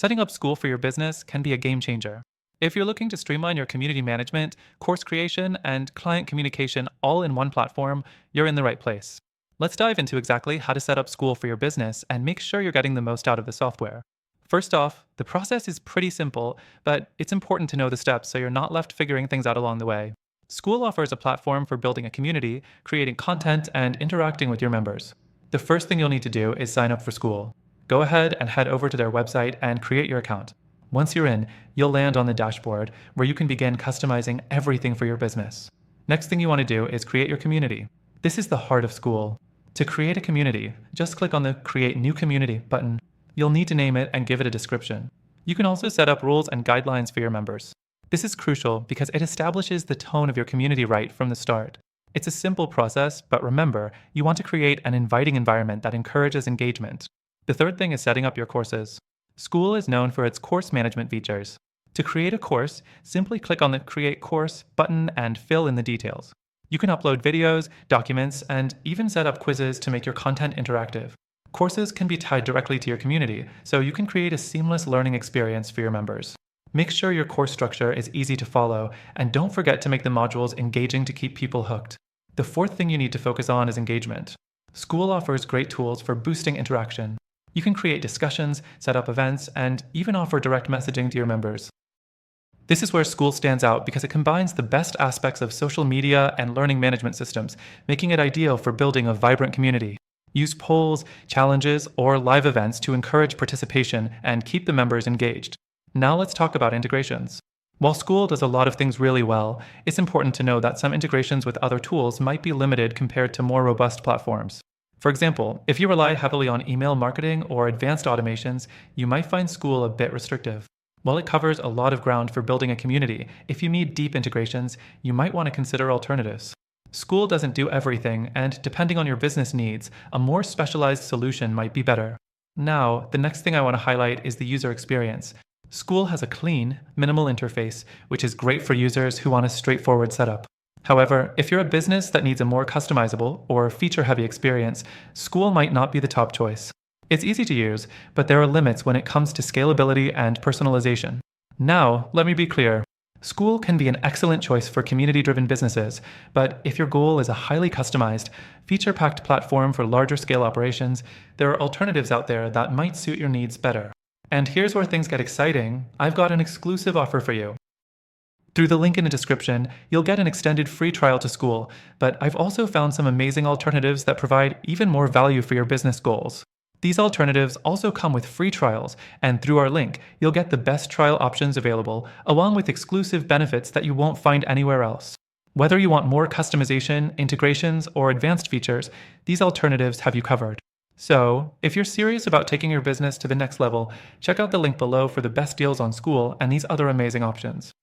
Setting up Skool for your business can be a game changer. If you're looking to streamline your community management, course creation, and client communication all in one platform, you're in the right place. Let's dive into exactly how to set up Skool for your business and make sure you're getting the most out of the software. First off, the process is pretty simple, but it's important to know the steps so you're not left figuring things out along the way. Skool offers a platform for building a community, creating content, and interacting with your members. The first thing you'll need to do is sign up for Skool. Go ahead and head over to their website and create your account. Once you're in, you'll land on the dashboard where you can begin customizing everything for your business. Next thing you want to do is create your community. This is the heart of Skool. To create a community, just click on the Create New Community button. You'll need to name it and give it a description. You can also set up rules and guidelines for your members. This is crucial because it establishes the tone of your community right from the start. It's a simple process, but remember, you want to create an inviting environment that encourages engagement. The third thing is setting up your courses. Skool is known for its course management features. To create a course, simply click on the Create Course button and fill in the details. You can upload videos, documents, and even set up quizzes to make your content interactive. Courses can be tied directly to your community, so you can create a seamless learning experience for your members. Make sure your course structure is easy to follow, and don't forget to make the modules engaging to keep people hooked. The fourth thing you need to focus on is engagement. Skool offers great tools for boosting interaction. You can create discussions, set up events, and even offer direct messaging to your members. This is where Skool stands out because it combines the best aspects of social media and learning management systems, making it ideal for building a vibrant community. Use polls, challenges, or live events to encourage participation and keep the members engaged. Now let's talk about integrations. While Skool does a lot of things really well, it's important to know that some integrations with other tools might be limited compared to more robust platforms. For example, if you rely heavily on email marketing or advanced automations, you might find Skool a bit restrictive. While it covers a lot of ground for building a community, if you need deep integrations, you might want to consider alternatives. Skool doesn't do everything, and depending on your business needs, a more specialized solution might be better. Now, the next thing I want to highlight is the user experience. Skool has a clean, minimal interface, which is great for users who want a straightforward setup. However, if you're a business that needs a more customizable or feature-heavy experience, Skool might not be the top choice. It's easy to use, but there are limits when it comes to scalability and personalization. Now, let me be clear. Skool can be an excellent choice for community-driven businesses, but if your goal is a highly customized, feature-packed platform for larger-scale operations, there are alternatives out there that might suit your needs better. And here's where things get exciting. I've got an exclusive offer for you. Through the link in the description, you'll get an extended free trial to Skool, but I've also found some amazing alternatives that provide even more value for your business goals. These alternatives also come with free trials, and through our link, you'll get the best trial options available, along with exclusive benefits that you won't find anywhere else. Whether you want more customization, integrations, or advanced features, these alternatives have you covered. So, if you're serious about taking your business to the next level, check out the link below for the best deals on Skool and these other amazing options.